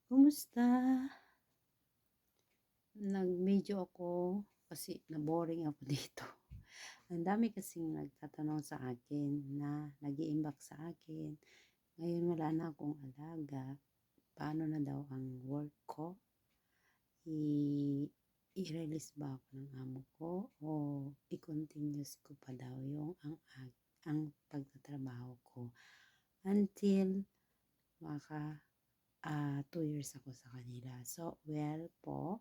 Kumusta? Nag-medyo ako kasi na-boring ako dito. Ang dami kasing nagtatanong sa akin na nag-i-inbox sa akin. Ngayon wala na akong alaga. Paano na daw ang work ko? I-release ba ako ng amo ko o i-continuous ko pa daw yung ang pagtatrabaho ko until maka 2 years ako sa kanila. So, well po,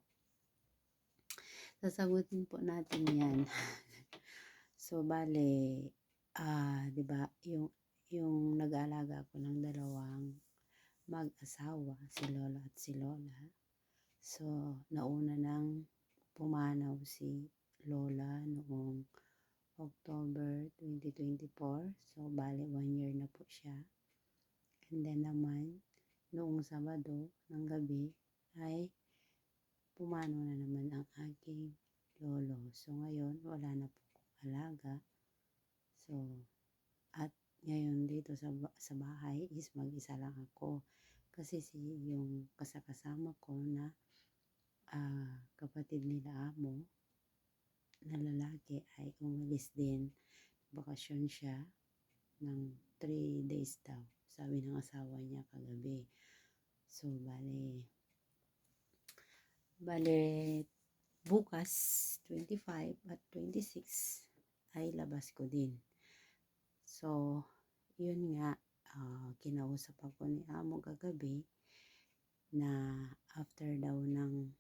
sasagutin po natin yan. So, bale, 'di ba, yung nag-aalaga ako ng dalawang mag-asawa, si Lolo at si Lola. So, nauna nang pumanaw si Lola noong October 2024. So, bale, 1 year na po siya. And then naman, noong Sabado ng gabi ay pumanaw na naman ang aking lolo. So, ngayon, wala na po akong alaga. So, at ngayon dito sa bahay is mag-isa lang ako. Kasi yung kasama ko na kapatid nila amo na lalaki ay umalis din. Bakasyon siya ng 3 days daw. Sabi ng asawa niya kagabi. So, bale bukas 25 at 26 ay labas ko din. So, yun nga, kinausap ako ni amo kagabi na after daw ng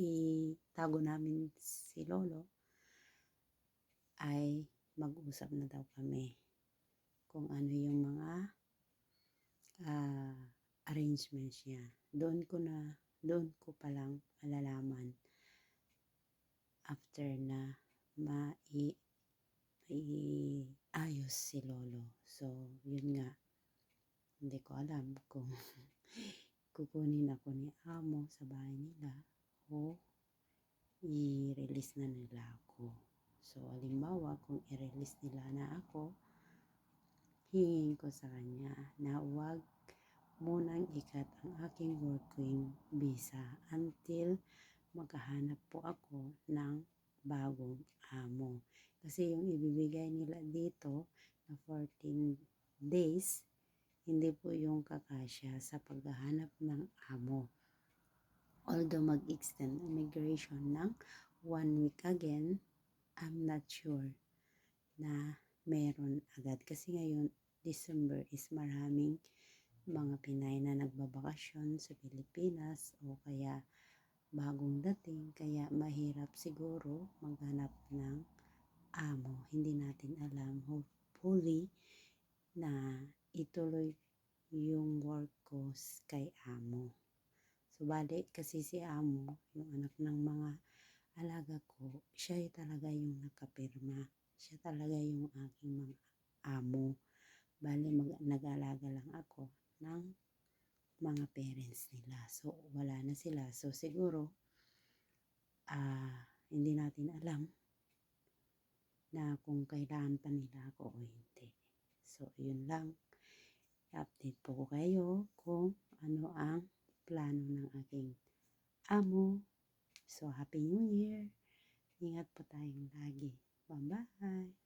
itago namin si Lolo ay mag-usap na daw kami kung ano yung mga arrangements niya. Doon ko palang malalaman after na ayos si Lolo. So, yun nga, hindi ko alam kung kukunin ako ni amo sa bahay nila o i-release na nila ako. So, halimbawa, kung i-release nila na ako, hingin ko sa kanya na huwag munang ikat ang aking working visa until makahanap po ako ng bagong amo. Kasi yung ibibigay nila dito na 14 days, hindi po yung kakasya sa paghahanap ng amo. Although mag-extend immigration ng 1 week again, I'm not sure na meron agad. Kasi ngayon, December is maraming mga Pinay na nagbabakasyon sa Pilipinas o kaya bagong dating. Kaya mahirap siguro maghanap ng amo. Hindi natin alam. Hopefully na ituloy yung work ko kay amo. So, bali kasi si amo, yung anak ng mga alaga ko, siya talaga yung nakapirma. Siya talaga yung aking mga amo. Bali, nag-alaga lang ako ng mga parents nila. So, wala na sila. So, siguro, hindi natin alam na kung kailangan pa nila ako o hindi. So, yun lang. I-update po ko kayo kung ano ang plano ng aking amo. So, Happy New Year! Ingat po tayong lagi. Bye-bye!